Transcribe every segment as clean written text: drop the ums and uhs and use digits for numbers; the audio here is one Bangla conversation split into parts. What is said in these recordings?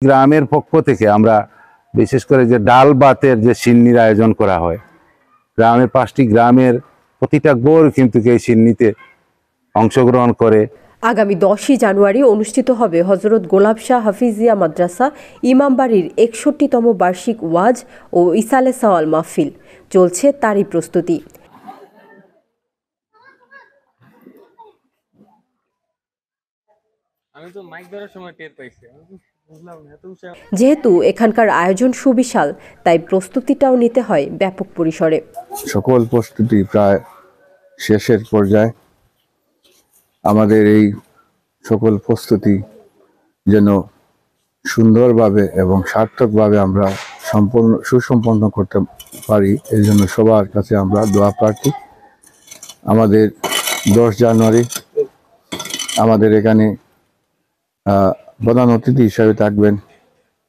গ্রামের পক্ষ থেকে আমরা বিশেষ করে যে ডাল ভাতের যে সিন্নির আয়োজন করা হয়, গ্রামের 5টি গ্রামের প্রতিটা গড় কিন্তু এই সিন্নিতে অংশগ্রহণ করে। আগামী 10ই জানুয়ারি অনুষ্ঠিত হবে হযরত গোলাপ শাহ হাফিজিয়া মাদ্রাসা ইমামবাড়ির 61তম বার্ষিক ওয়াজ ও ইসালে সওয়াল মাহফিল। চলছে তারই প্রস্তুতি। যেহেতু এখানকার আয়োজন সুবিশাল, তাই প্রস্তুতিটাও নিতে হয় ব্যাপক পরিসরে। সকল প্রস্তুতি প্রায় শেষের পর্যায়ে। আমাদের এই সকল প্রস্তুতি যেন সুন্দরভাবে এবং সার্থকভাবে আমরা সুসম্পন্ন করতে পারি, এই জন্য সবার কাছে আমরা দোয়া প্রার্থী। আমাদের 10 জানুয়ারি আমাদের এখানে প্রধান অতিথি হিসাবে থাকবেন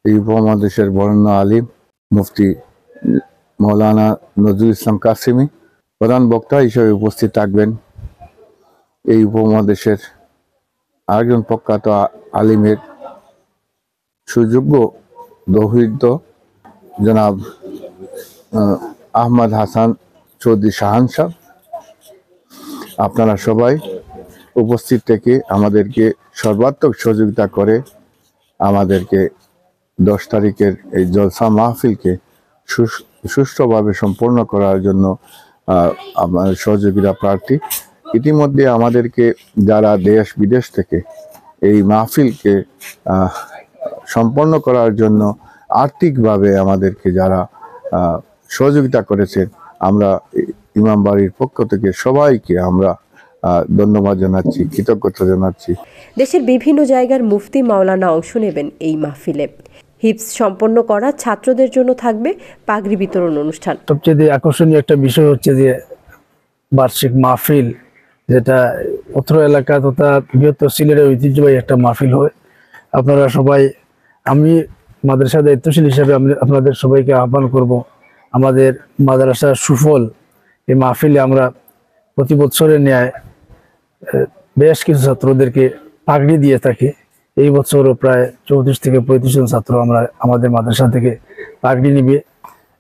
এই উপমহাদেশের বরেণ্য আলিম মুফতি মৌলানা নজরুল ইসলাম কাসিমি। প্রধান বক্তা হিসেবে উপস্থিত থাকবেন এই উপমহাদেশের আরেকজন প্রখ্যাত আলিমের সুযোগ্য দৌহিত্র জনাব আহমদ হাসান চৌধুরী শাহান সাহেব। আপনারা সবাই উপস্থিত থেকে আমাদেরকে সর্বাত্মক সহযোগিতা করে আমাদেরকে 10 তারিখের এই জলসা মাহফিলকে সুষ্ঠুভাবে সম্পন্ন করার জন্য আমার সহযোগিতা প্রার্থী। ইতিমধ্যে আমাদেরকে যারা দেশ বিদেশ থেকে এই মাহফিলকে সম্পন্ন করার জন্য আর্থিকভাবে আমাদেরকে যারা সহযোগিতা করেছে, আমরা ইমামবাড়ির পক্ষ থেকে সবাইকে আমরা ধন্যবাদ জানাচ্ছি, কৃতজ্ঞতা জানাচ্ছি। দেশের বিভিন্ন জায়গার মুফতি মাওলানা অংশ নেবেন এই মাহফিলে। হিফজ সম্পন্ন করা ছাত্রদের জন্য থাকবে পাগড়ি বিতরণ অনুষ্ঠান। সবচেয়ে আকর্ষণীয় একটা বিষয় হচ্ছে যে বার্ষিক মাহফিল, যেটা অত্র এলাকা তথা বৃহত্তর সিলেটের ঐতিহ্যবাহী একটা মাহফিল হয়। আপনারা সবাই, আমি মাদ্রাসা দায়িত্বশীল হিসাবে আপনাদের সবাইকে আহ্বান করব, আমাদের মাদ্রাসার সুফল এই মাহফিলে আমরা প্রতি বছরের ন্যায় বেশ কিছু ছাত্রদেরকে পাগড়ি দিয়ে থাকি। এই বছরও প্রায় 34 থেকে 35 জন ছাত্র আমাদের মাদ্রাসা থেকে পাগড়ি নিবে।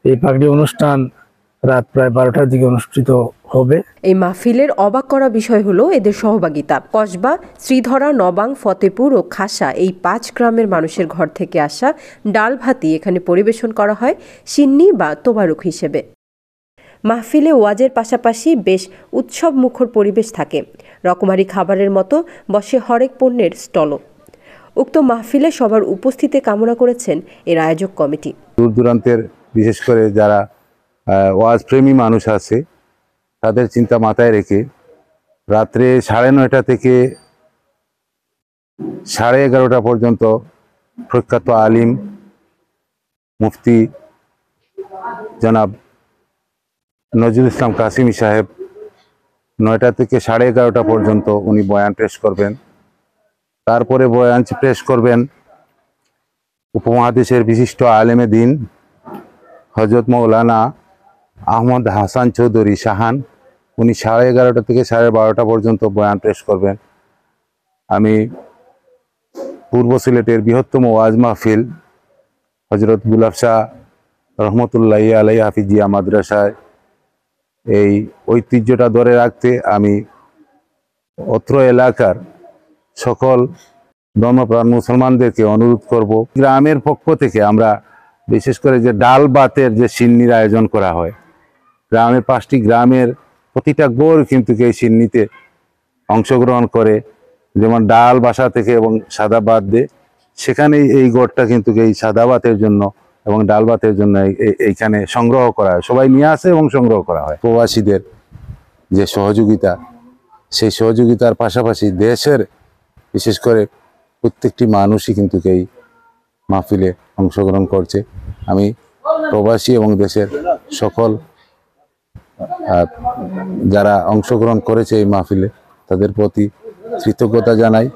এই পাগড়ি অনুষ্ঠান রাত প্রায় 12টার দিকে অনুষ্ঠিত হবে। এই মাহফিলের অবাক করা বিষয় হলো এদের সহভাগিতা। কসবা, শ্রীধরা, নবাং, ফতেপুর ও খাসা এই 5 গ্রামের মানুষের ঘর থেকে আসা ডাল ভাতি এখানে পরিবেশন করা হয় সিন্নি বা তোবারুক হিসেবে। মাহফিলে ওয়াজের পাশাপাশি বেশ উৎসব মুখর পরিবেশ থাকে। রকমারি খাবারের মতো বসে হরেক পণ্যের স্টলও। উক্ত মাহফিলে সবার উপস্থিতি কামনা করেছেন এর আয়োজক কমিটি। দূর দূরান্তের বিশেষ করে যারা ওয়াজ প্রেমী মানুষ আছে, তাদের চিন্তা মাথায় রেখে রাত্রে 9:30 থেকে 11:30 পর্যন্ত প্রখ্যাত আলিম মুফতি জনাব নজরুল ইসলাম কাসিমি সাহেব 9টা থেকে 11:30 পর্যন্ত উনি বয়ান পেশ করবেন। তারপরে বয়ান পেশ করবেন উপমহাদেশের বিশিষ্ট আলেমে দিন হযরত মৌলানা আহমদ হাসান চৌধুরী শাহান। উনি 11:30 থেকে 12:30 পর্যন্ত বয়ান পেশ করবেন। আমি পূর্ব সিলেটের বৃহত্তম ওয়াজ মাহফিল হযরত গোলাপ শাহ রহমতুল্লাহি আলাইহি হাফিজিয়া মাদ্রাসায় এই ঐতিহ্যটা ধরে রাখতে আমি অত্র এলাকার সকল ধর্মপ্রাণ মুসলমানদেরকে অনুরোধ করব। গ্রামের পক্ষ থেকে আমরা বিশেষ করে যে ডাল ভাতের যে সিন্নির আয়োজন করা হয়, গ্রামের 5টি গ্রামের প্রতিটা গড় কিন্তু এই সিন্নিতে অংশগ্রহণ করে। যেমন ডাল বাসা থেকে এবং সাদা ভাত দিয়ে, সেখানেই এই গড়টা কিন্তু এই সাদা ভাতের জন্য এবং ডাল ভাতের জন্য এইখানে সংগ্রহ করা হয়। সবাই নিয়ে আসে এবং সংগ্রহ করা হয়। প্রবাসীদের যে সহযোগিতা, সেই সহযোগিতার পাশাপাশি দেশের বিশেষ করে প্রত্যেকটি মানুষই কিন্তু এই মাহফিলে অংশগ্রহণ করছে। আমি প্রবাসী এবং দেশের সকল যারা অংশগ্রহণ করেছে এই মাহফিলে, তাদের প্রতি কৃতজ্ঞতা জানাই।